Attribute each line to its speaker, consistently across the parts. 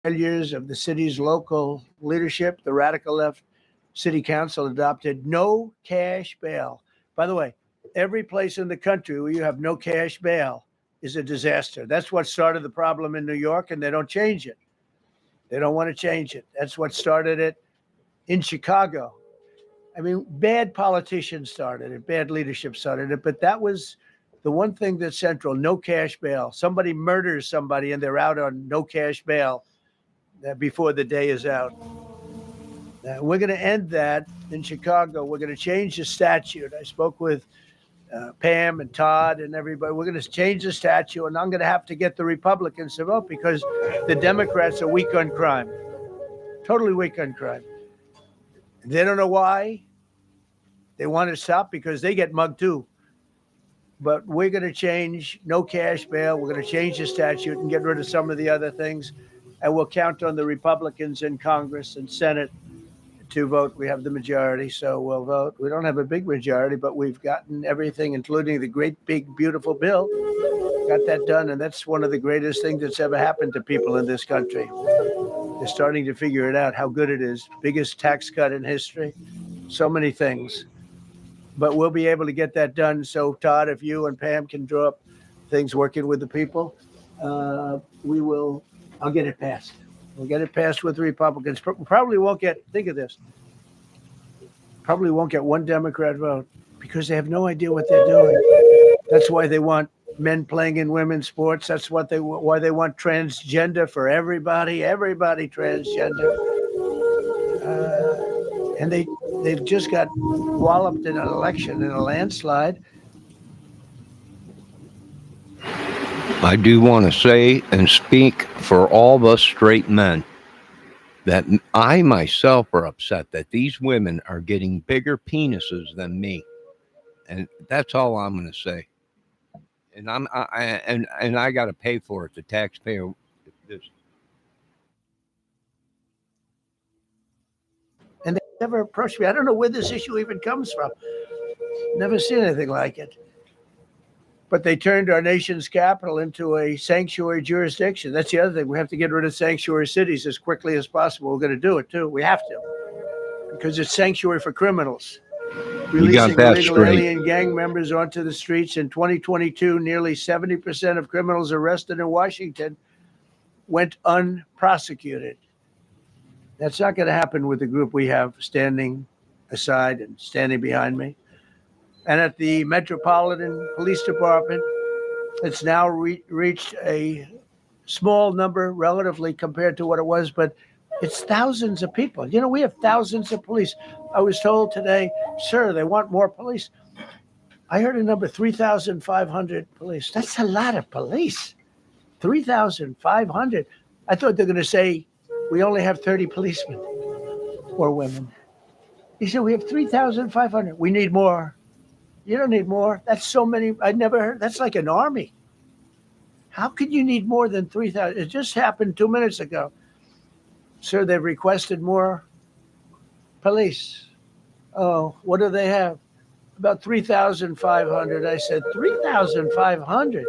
Speaker 1: failures of the city's local leadership, the radical left city council adopted no cash bail. By the way, every place in the country where you have no cash bail is a disaster. That's what started the problem in New York, and they don't change it. They don't want to change it. That's what started it in Chicago. I mean, bad politicians started it, bad leadership started it, but that was the one thing that's central: no cash bail. Somebody murders somebody and they're out on no cash bail before the day is out. We're going to end that in Chicago. We're going to change the statute. I spoke with Pam and Todd and everybody. We're going to change the statute, and I'm going to have to get the Republicans to vote because the Democrats are weak on crime, totally weak on crime. They don't know why. They want to stop because they get mugged too. But we're going to change no cash bail. We're going to change the statute and get rid of some of the other things. And we'll count on the Republicans in Congress and Senate to vote. We have the majority, so we'll vote. We don't have a big majority, but we've gotten everything, including the great, big, beautiful bill. Got that done, and that's one of the greatest things that's ever happened to people in this country. They're starting to figure it out, how good it is. Biggest tax cut in history. So many things. But we'll be able to get that done. So, Todd, if you and Pam can draw up things working with the people, we will. I'll get it passed. We'll get it passed with the Republicans. Probably won't get, think of this, probably won't get one Democrat vote because they have no idea what they're doing. That's why they want men playing in women's sports. That's why they want transgender for everybody transgender. And they've just got walloped in an election, in a landslide.
Speaker 2: I do want to say and speak for all of us straight men that I myself are upset that these women are getting bigger penises than me, and that's all I'm going to say. And I got to pay for it, the taxpayer.
Speaker 1: And they never approached me. I don't know where this issue even comes from. Never seen anything like it. But they turned our nation's capital into a sanctuary jurisdiction. That's the other thing. We have to get rid of sanctuary cities as quickly as possible. We're going to do it, too. We have to. Because it's sanctuary for criminals. Releasing illegal alien gang members onto the streets. In 2022, nearly 70% of criminals arrested in Washington went unprosecuted. That's not going to happen with the group we have standing aside and standing behind me. And at the Metropolitan Police Department, it's now reached a small number relatively compared to what it was, but it's thousands of people. You know, we have thousands of police. I was told today, sir, they want more police. I heard a number, 3,500 police. That's a lot of police. 3,500. I thought they're going to say we only have 30 policemen or women. He said we have 3,500. We need more. You don't need more. That's so many. I never heard. That's like an army. How could you need more than 3,000? It just happened 2 minutes ago. Sir, they've requested more police. Oh, what do they have? About 3,500. I said, 3,500?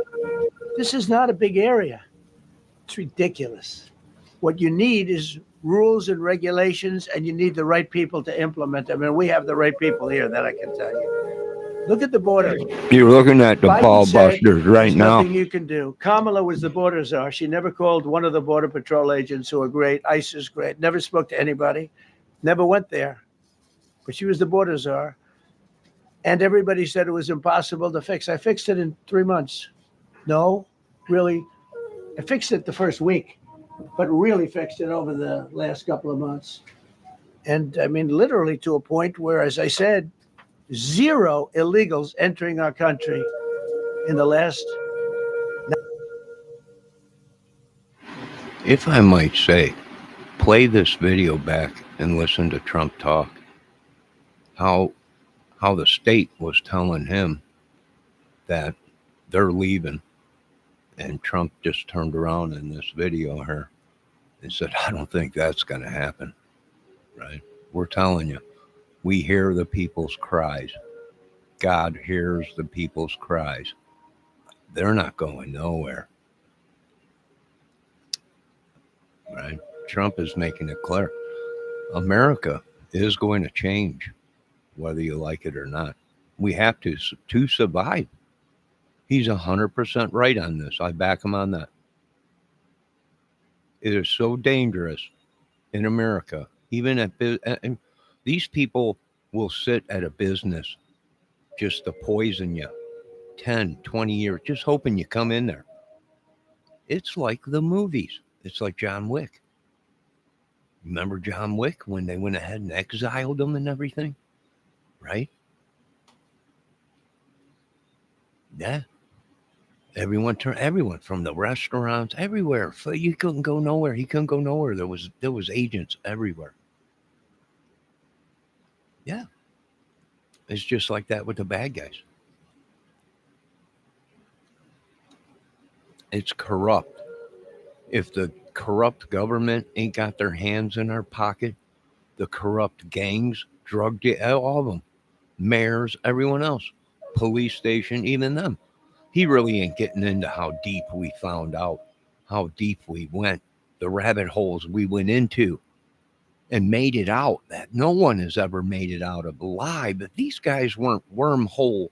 Speaker 1: This is not a big area. It's ridiculous. What you need is rules and regulations, and you need the right people to implement them. And we have the right people here, that I can tell you. Look at the border.
Speaker 2: You're looking at the ball busters right now.
Speaker 1: Nothing you can do. Kamala was the border czar. She never called one of the border patrol agents who are great. ICE is great. Never spoke to anybody. Never went there. But she was the border czar. And everybody said it was impossible to fix. I fixed it in 3 months. No, really. I fixed it the first week, but really fixed it over the last couple of months. And I mean, literally to a point where, as I said, 0 illegals entering our country in the last.
Speaker 2: If I might say, play this video back and listen to Trump talk. How the state was telling him that they're leaving, and Trump just turned around in this video here and said, I don't think that's going to happen, right? We're telling you. We hear the people's cries. God hears the people's cries. They're not going nowhere. Right? Trump is making it clear. America is going to change, whether you like it or not. We have to survive. He's 100% right on this. I back him on that. It is so dangerous in America, even and these people will sit at a business just to poison you 10, 20 years, just hoping you come in there. It's like the movies. It's like John Wick. Remember John Wick when they went ahead and exiled him and everything? Right? Yeah. Everyone from the restaurants, everywhere. You couldn't go nowhere. He couldn't go nowhere. There was agents everywhere. Yeah. It's just like that with the bad guys. It's corrupt. If the corrupt government ain't got their hands in our pocket, the corrupt gangs, all of them, mayors, everyone else, police station, even them. He really ain't getting into how deep we found out, how deep we went, the rabbit holes we went into and made it out that no one has ever made it out of alive. But these guys weren't wormhole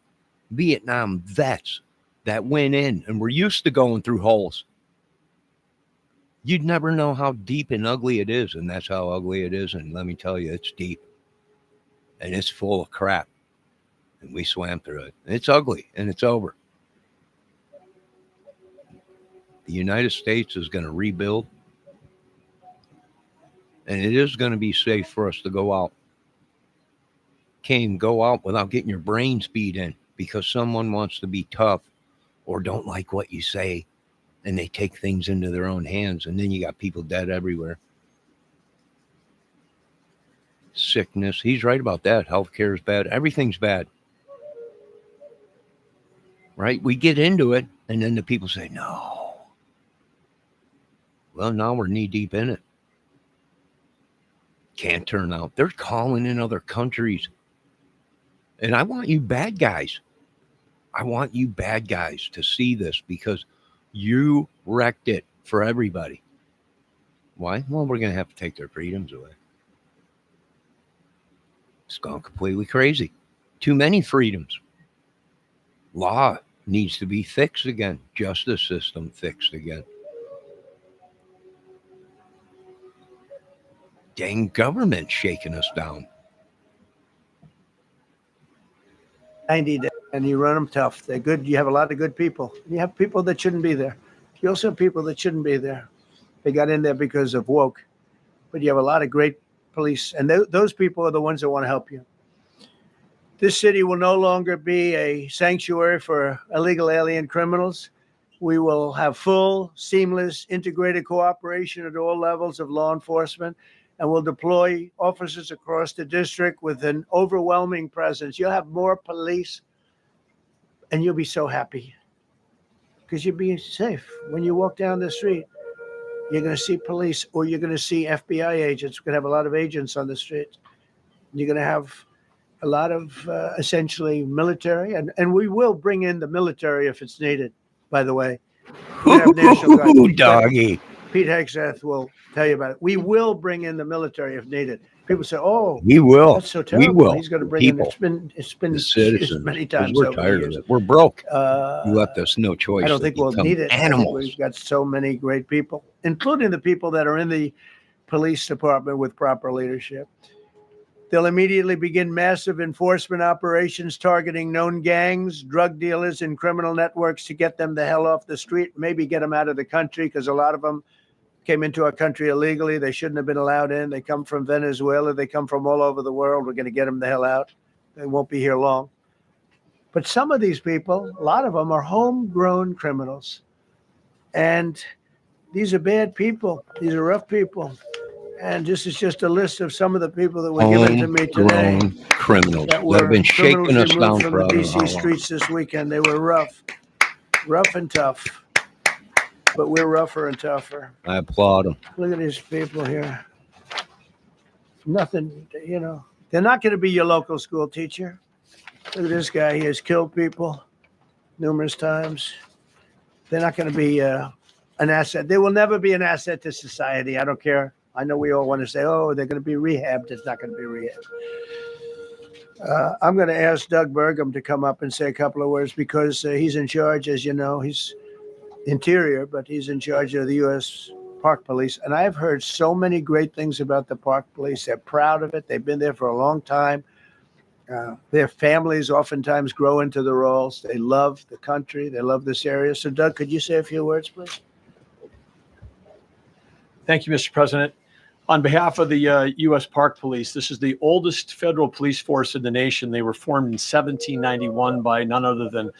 Speaker 2: Vietnam vets that went in and were used to going through holes. You'd never know how deep and ugly it is, and that's how ugly it is. And let me tell you, it's deep and it's full of crap. And we swam through it. It's ugly and it's over. The United States is going to rebuild, and it is going to be safe for us to go out. Can't even go out without getting your brains beat in because someone wants to be tough or don't like what you say, and they take things into their own hands, and then you got people dead everywhere. Sickness. He's right about that. Healthcare is bad. Everything's bad. Right? We get into it, and then the people say, no. Well, now we're knee deep in it. Can't turn out. They're calling in other countries. And I want you bad guys. I want you bad guys to see this because you wrecked it for everybody. Why? Well, we're going to have to take their freedoms away. It's gone completely crazy. Too many freedoms. Law needs to be fixed again. Justice system fixed again. Dang government shaking us down.
Speaker 1: 90 days, and you run them tough. They're good. You have a lot of good people. You have people that shouldn't be there. You also have people that shouldn't be there. They got in there because of woke. But you have a lot of great police, and those people are the ones that want to help you. This city will no longer be a sanctuary for illegal alien criminals. We will have full, seamless, integrated cooperation at all levels of law enforcement, and we'll deploy officers across the district with an overwhelming presence. You'll have more police, and you'll be so happy because you'll be safe. When you walk down the street, you're going to see police or you're going to see FBI agents. We're going to have a lot of agents on the streets. You're going to have a lot of essentially military, and we will bring in the military if it's needed, by the way. We have National Guard.
Speaker 2: Ooh, doggy.
Speaker 1: Pete Hegseth will tell you about it. We will bring in the military if needed. People say, "Oh,
Speaker 2: we will.
Speaker 1: That's so terrible."
Speaker 2: We will.
Speaker 1: He's going to bring
Speaker 2: People.
Speaker 1: in. It's been
Speaker 2: The citizens,
Speaker 1: many times.
Speaker 2: we're
Speaker 1: over the
Speaker 2: tired
Speaker 1: years.
Speaker 2: of it. We're broke. You left us no choice.
Speaker 1: I don't think we'll need it.
Speaker 2: Animals.
Speaker 1: We've got so many great people, including the people that are in the police department with proper leadership. They'll immediately begin massive enforcement operations targeting known gangs, drug dealers, and criminal networks to get them the hell off the street, maybe get them out of the country because a lot of them came into our country illegally. They shouldn't have been allowed in. They come from Venezuela. They come from all over the world. We're going to get them the hell out. They won't be here long. But some of these people, a lot of them are homegrown criminals. And these are bad people. These are rough people. And this is just a list of some of the people that were given to me today.
Speaker 2: Criminals
Speaker 1: That
Speaker 2: that have been shaking us down
Speaker 1: from
Speaker 2: for
Speaker 1: the
Speaker 2: I don't know
Speaker 1: BC
Speaker 2: how long.
Speaker 1: streets this weekend. They were rough and tough. But we're rougher and tougher.
Speaker 2: I applaud them.
Speaker 1: Look at these people here. Nothing, they're not going to be your local school teacher. Look at this guy. He has killed people numerous times. They're not going to be an asset. They will never be an asset to society. I don't care I know we all want to say, oh, they're going to be rehabbed. It's not going to be rehabbed. I'm going to ask Doug Burgum to come up and say a couple of words because he's in charge, as you know. He's Interior, but he's in charge of the U.S. Park Police. And I've heard so many great things about the Park Police. They're proud of it. They've been there for a long time. Their families oftentimes grow into the roles. They love the country. They love this area. So, Doug, could you say a few words, please?
Speaker 3: Thank you, Mr. President. On behalf of the U.S. Park Police, this is the oldest federal police force in the nation. They were formed in 1791 by none other than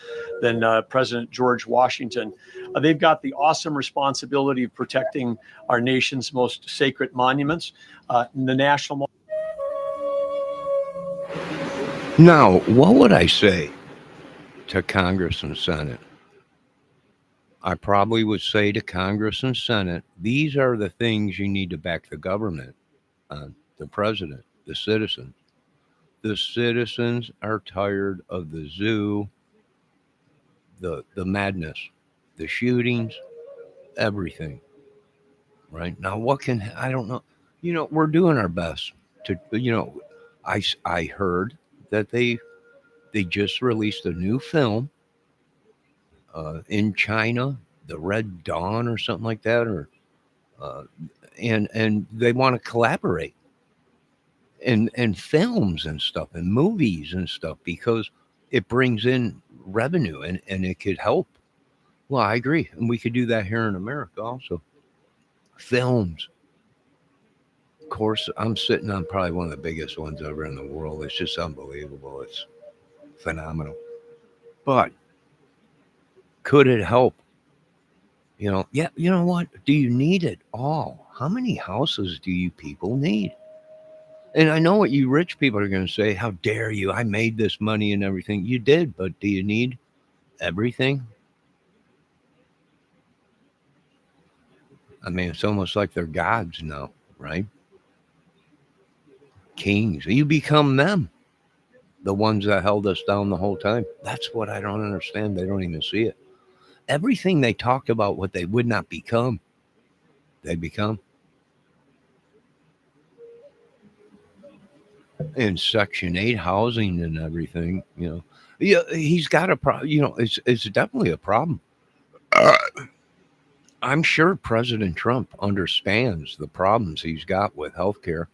Speaker 3: President George Washington. They've got the awesome responsibility of protecting our nation's most sacred monuments, the national.
Speaker 2: Now, what would I say to Congress and Senate? I probably would say to Congress and Senate, these are the things you need to back the government on, the president, the citizens. The citizens are tired of the zoo, the madness, the shootings, everything. Right? Now, I don't know. We're doing our best to, I heard that they just released a new film in China, the Red Dawn or something like that, or and they want to collaborate and films and stuff and movies and stuff because it brings in revenue and it could help. Well, I agree, and we could do that here in America also. Films. Of course, I'm sitting on probably one of the biggest ones ever in the world. It's just unbelievable. It's phenomenal. But could it help? Yeah, you know what? Do you need it all? How many houses do you people need? And I know what you rich people are going to say. How dare you? I made this money and everything. You did, but do you need everything? I mean, it's almost like they're gods now, right? Kings. You become them. The ones that held us down the whole time. That's what I don't understand. They don't even see it. Everything they talked about, what they would not become, they become. And Section 8 housing and everything, Yeah, he's got a problem. It's definitely a problem. I'm sure President Trump understands the problems he's got with healthcare.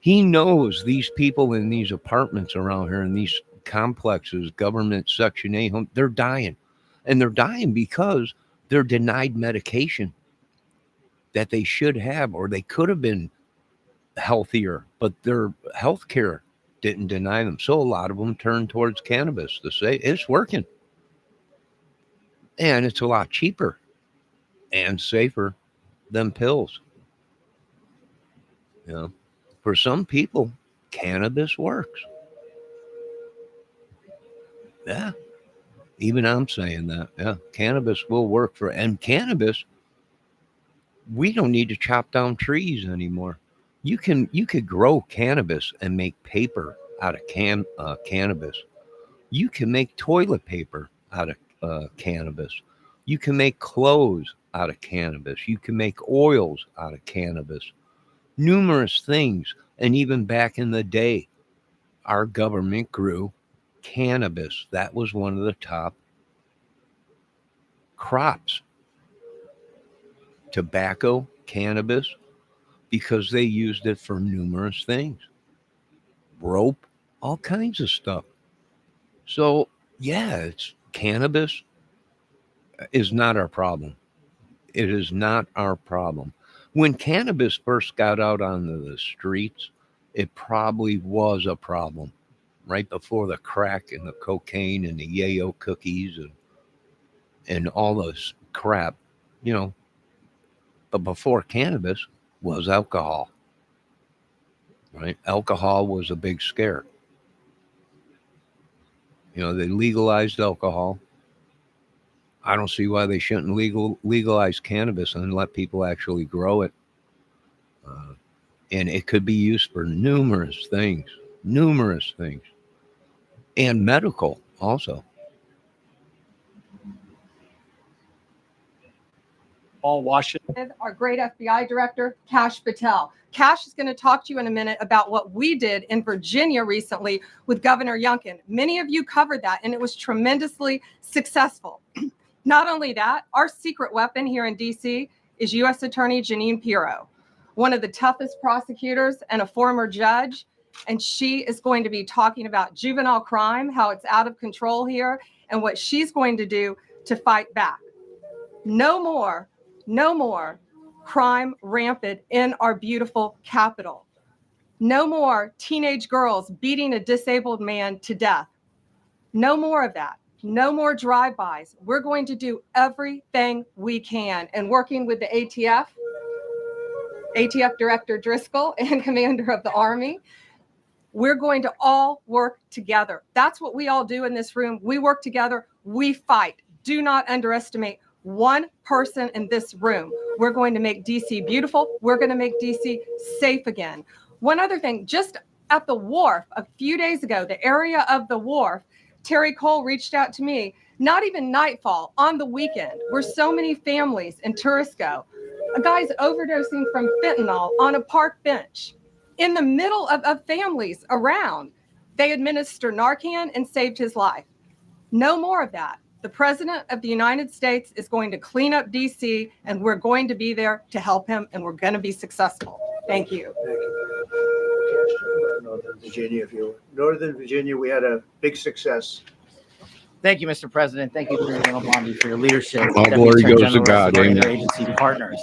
Speaker 2: He knows these people in these apartments around here in these complexes, government Section 8 home, they're dying. And they're dying because they're denied medication that they should have or they could have been healthier, but their health care didn't deny them. So a lot of them turned towards cannabis to say it's working. And it's a lot cheaper and safer than pills. For some people, cannabis works. Yeah. Even I'm saying that. Yeah. Cannabis will work and cannabis, we don't need to chop down trees anymore. You could grow cannabis and make paper out of cannabis. You can make toilet paper out of cannabis. You can make clothes out of cannabis. You can make oils out of cannabis. Numerous things. And even back in the day, our government grew cannabis. That was one of the top crops. Tobacco, cannabis, because they used it for numerous things. Rope, all kinds of stuff. So, yeah, it's cannabis is not our problem. It is not our problem. When cannabis first got out onto the streets, it probably was a problem right before the crack and the cocaine and the yayo cookies and all this crap, But before cannabis was alcohol, right? Alcohol was a big scare. They legalized alcohol. I don't see why they shouldn't legalize cannabis and let people actually grow it. And it could be used for numerous things, and medical also.
Speaker 3: all Washington.
Speaker 4: Our great FBI director, Kash Patel. Kash is going to talk to you in a minute about what we did in Virginia recently with Governor Youngkin. Many of you covered that, and it was tremendously successful. Not only that, our secret weapon here in DC is U.S. Attorney Jeanine Pirro, one of the toughest prosecutors and a former judge. And she is going to be talking about juvenile crime, how it's out of control here, and what she's going to do to fight back. No more crime rampant in our beautiful capital. No more teenage girls beating a disabled man to death. No more of that. No more drive-bys. We're going to do everything we can. And working with the ATF Director Driscoll and Commander of the Army, we're going to all work together. That's what we all do in this room. We work together. We fight. Do not underestimate one person in this room. We're going to make DC beautiful. We're going to make DC safe again. One other thing, just at the wharf a few days ago, the area of the wharf, Terry Cole reached out to me, not even nightfall, on the weekend, where so many families in tourists go. A guy's overdosing from fentanyl on a park bench in the middle of families around. They administer Narcan and saved his life. No more of that. The President of the United States is going to clean up DC, and we're going to be there to help him, and we're going to be successful. Thank you.
Speaker 1: Thank you. Northern Virginia, Northern Virginia, we had a big success.
Speaker 5: Thank you, Mr. President. Thank you, General Bondi, for your leadership.
Speaker 2: All
Speaker 5: Deputy
Speaker 2: glory
Speaker 5: Attorney
Speaker 2: goes to
Speaker 5: General,
Speaker 2: God.
Speaker 5: supporting their
Speaker 2: Amen.
Speaker 5: agency partners.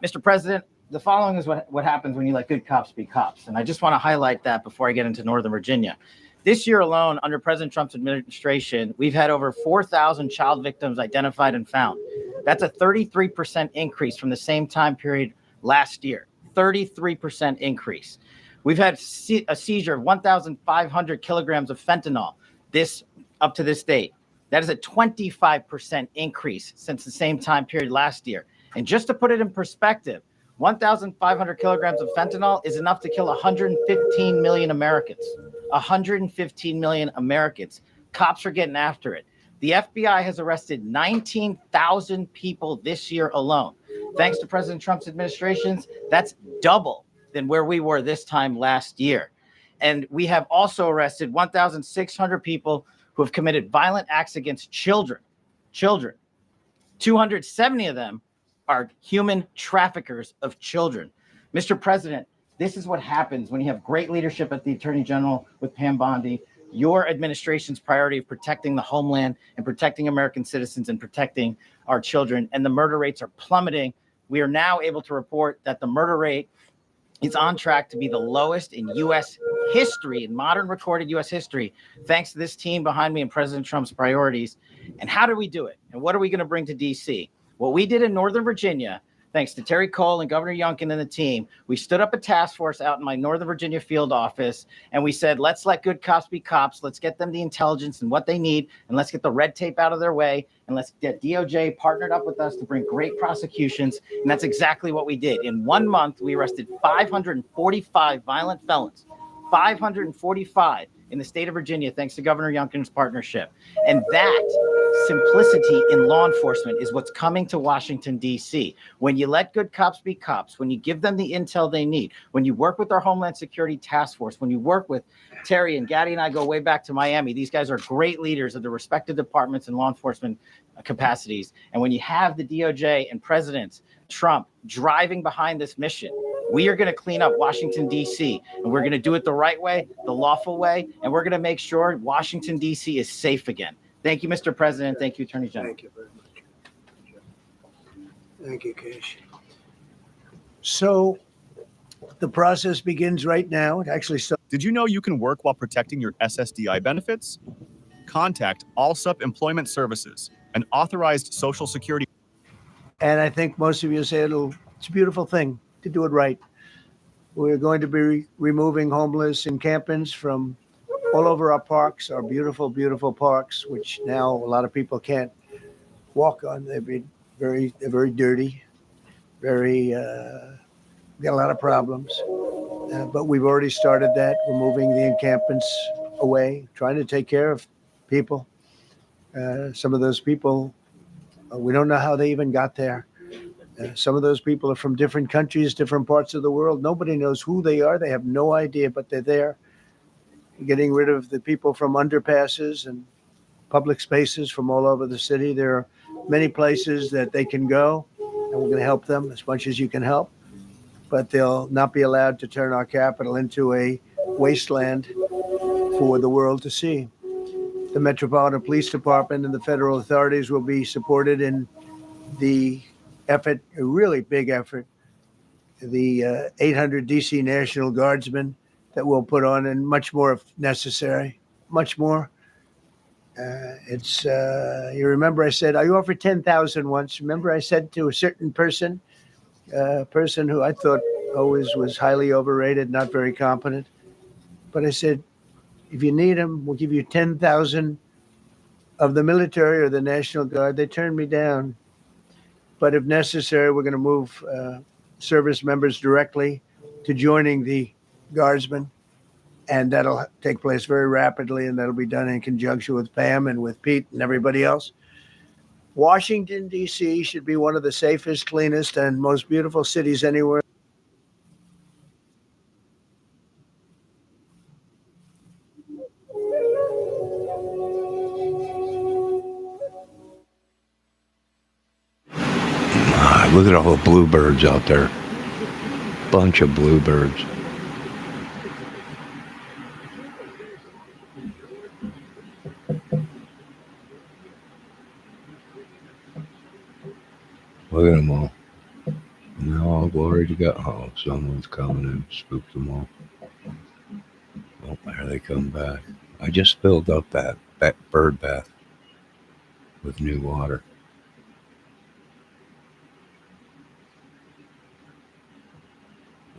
Speaker 5: Mr. President, the following is what happens when you let good cops be cops. And I just want to highlight that before I get into Northern Virginia. This year alone, under President Trump's administration, we've had over 4,000 child victims identified and found. That's a 33% increase from the same time period last year. 33% increase. We've had a seizure of 1,500 kilograms of fentanyl up to this date. That is a 25% increase since the same time period last year. And just to put it in perspective, 1,500 kilograms of fentanyl is enough to kill 115 million Americans. 115 million Americans. Cops are getting after it. The FBI has arrested 19,000 people this year alone. Thanks to President Trump's administrations, that's double than where we were this time last year. And we have also arrested 1,600 people who have committed violent acts against children. 270 of them are human traffickers of children. Mr. President, this is what happens when you have great leadership at the Attorney General with Pam Bondi. Your administration's priority of protecting the homeland and protecting American citizens and protecting our children, and the murder rates are plummeting. We are now able to report that the murder rate is on track to be the lowest in U.S. history, in modern recorded U.S. history, thanks to this team behind me and President Trump's priorities. And how do we do it? And what are we going to bring to D.C.? What we did in Northern Virginia, thanks to Terry Cole and Governor Youngkin and the team, we stood up a task force out in my Northern Virginia field office, and we said, let's let good cops be cops. Let's get them the intelligence and what they need, and let's get the red tape out of their way, and let's get DOJ partnered up with us to bring great prosecutions. And that's exactly what we did. In 1 month, we arrested 545 violent felons, 545 in the state of Virginia, thanks to Governor Youngkin's partnership. And that simplicity in law enforcement is what's coming to Washington, D.C. When you let good cops be cops, when you give them the intel they need, when you work with our Homeland Security Task Force, when you work with Terry and Gaddy and I go way back to Miami, these guys are great leaders of the respective departments and law enforcement capacities. And when you have the DOJ and President Trump driving behind this mission, we are going to clean up Washington, D.C., and we're going to do it the right way, the lawful way, and we're going to make sure Washington, D.C. is safe again. Thank you, Mr. President. Thank you, Attorney General.
Speaker 1: Thank you very much. Thank you, Kash. So the process begins right now. It actually starts.
Speaker 6: Did you know you can work while protecting your SSDI benefits? Contact Allsup Employment Services, an authorized Social Security.
Speaker 1: And I think most of you say it's a beautiful thing to do it right. We're going to be removing homeless encampments from all over our parks, our beautiful, beautiful parks, which now a lot of people can't walk on. They're very dirty, got a lot of problems. But we've already started that, removing the encampments away, trying to take care of people. Some of those people, we don't know how they even got there. Some of those people are from different countries, different parts of the world. Nobody knows who they are. They have no idea, but they're there. Getting rid of the people from underpasses and public spaces from all over the city. There are many places that they can go, and we're going to help them as much as you can help. But they'll not be allowed to turn our capital into a wasteland for the world to see. The Metropolitan Police Department and the federal authorities will be supported in the effort, a really big effort, the 800 DC National Guardsmen that we'll put on, and much more if necessary, much more. You remember I said, I offered 10,000 once. Remember I said to a certain person who I thought always was highly overrated, not very competent. But I said, if you need them, we'll give you 10,000 of the military or the National Guard. They turned me down. But if necessary, we're going to move service members directly to joining the Guardsmen. And that'll take place very rapidly, and that'll be done in conjunction with Pam and with Pete and everybody else. Washington, D.C. should be one of the safest, cleanest, and most beautiful cities anywhere.
Speaker 2: Look at all the bluebirds out there. Bunch of bluebirds. Look at them all. No, glory to God. Oh, someone's coming and spooked them all. Oh, there they come back. I just filled up that bird bath with new water.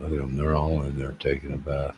Speaker 2: Look at them. They're all in there taking a bath.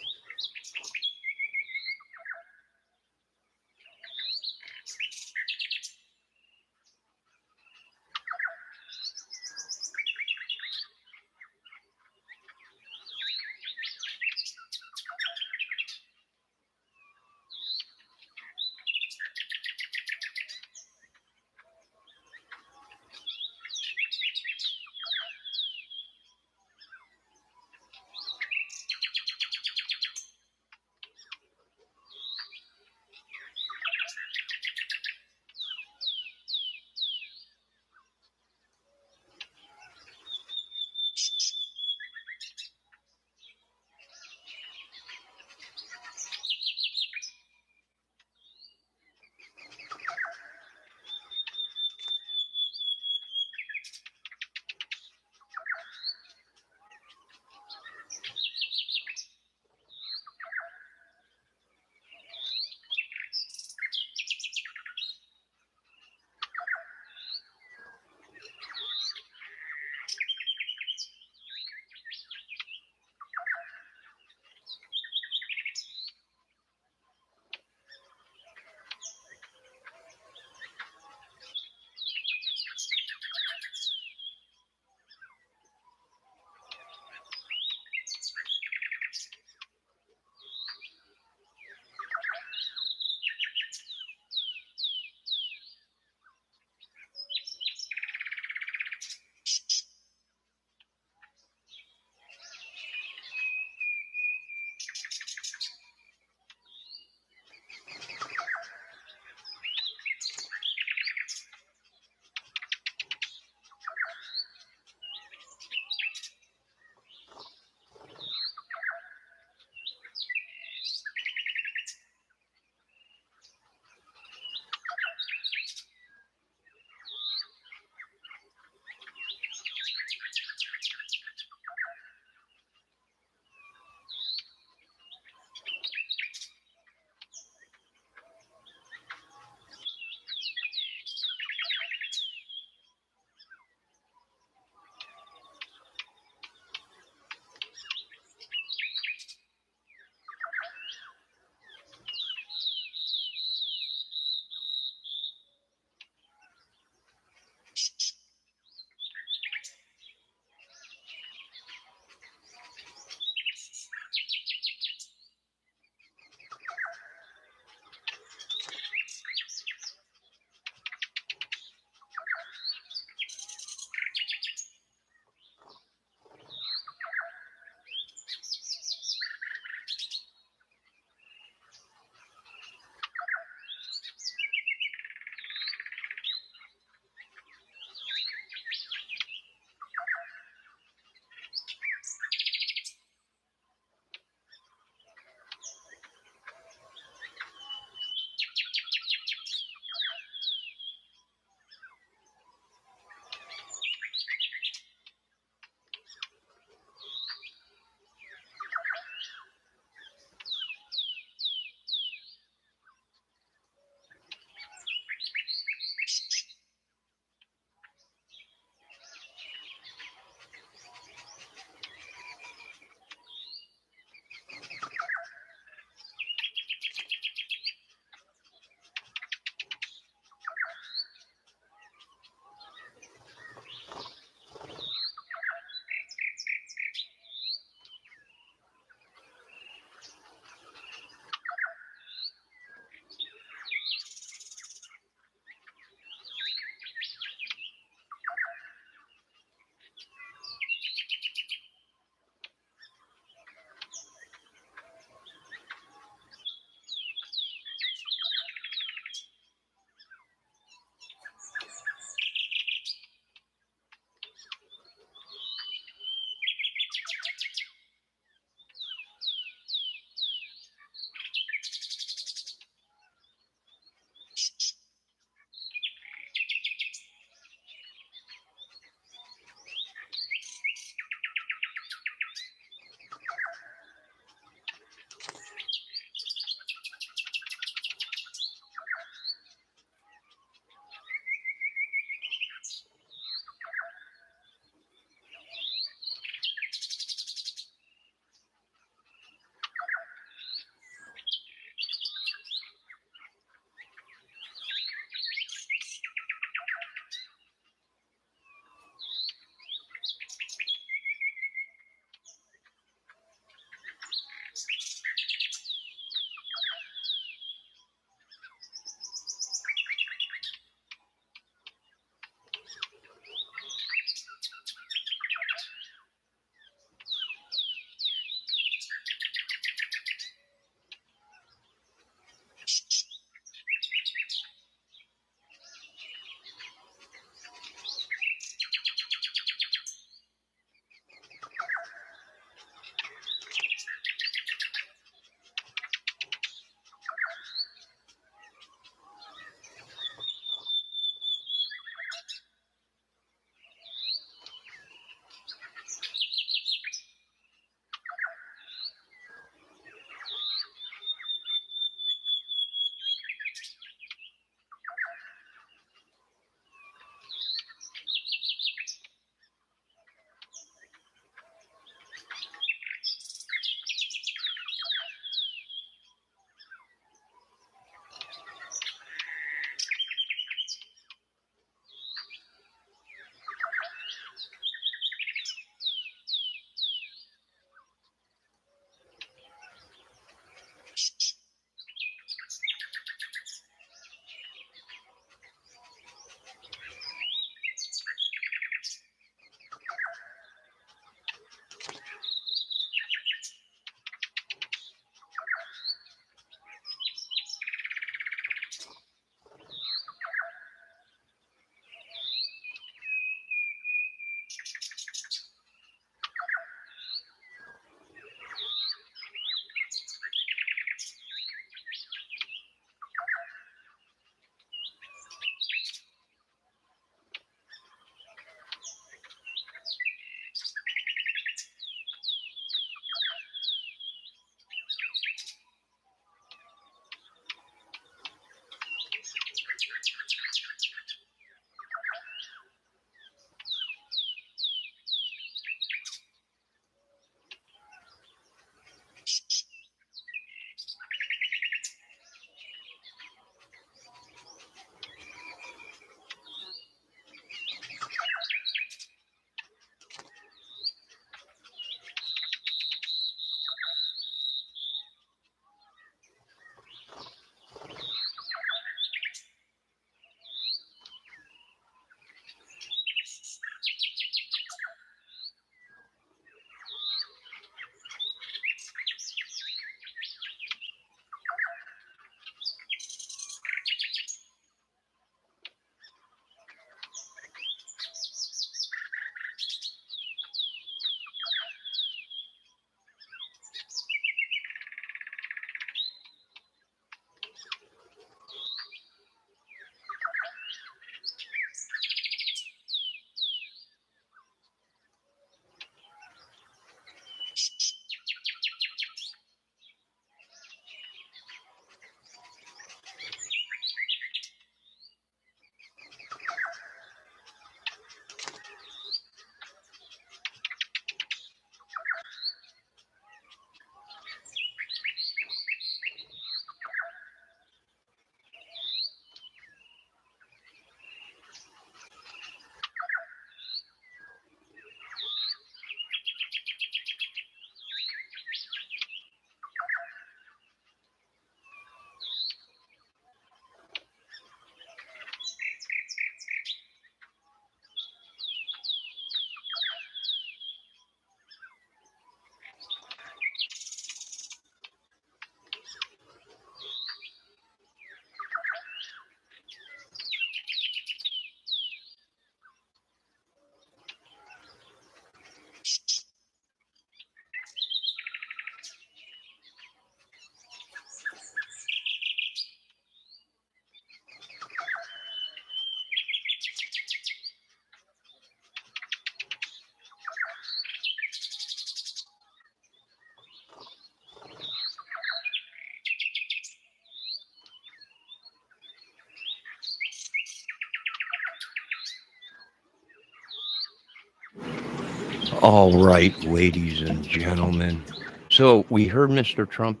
Speaker 2: All right, ladies and gentlemen. So we heard Mr. Trump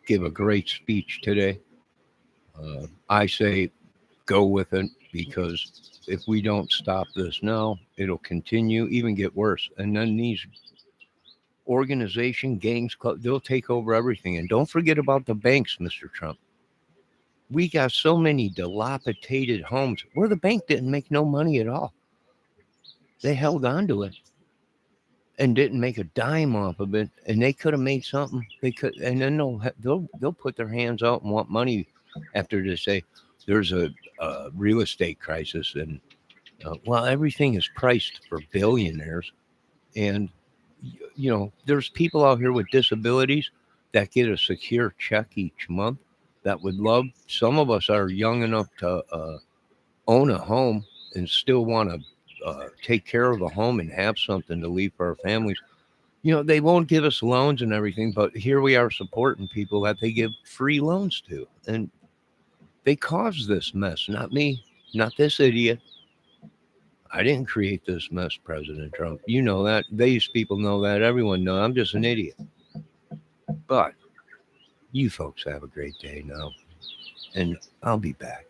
Speaker 2: give a great speech today. I say go with it because if we don't stop this now, it'll continue, even get worse. And then these organization gangs, they'll take over everything. And don't forget about the banks, Mr. Trump. We got so many dilapidated homes where the bank didn't make no money at all. They held on to it and didn't make a dime off of it, and they could have made something. They could, and then they'll put their hands out and want money after they say there's a real estate crisis, and well, everything is priced for billionaires, and you know there's people out here with disabilities that get a secure check each month that would love. Some of us are young enough to own a home and still want to take care of a home and have something to leave for our families. You know, they won't give us loans and everything, but here we are supporting people that they give free loans to. And they caused this mess, not me, not this idiot. I didn't create this mess, President Trump. You know that. These people know that. Everyone knows I'm just an idiot. But you folks have a great day now. And I'll be back.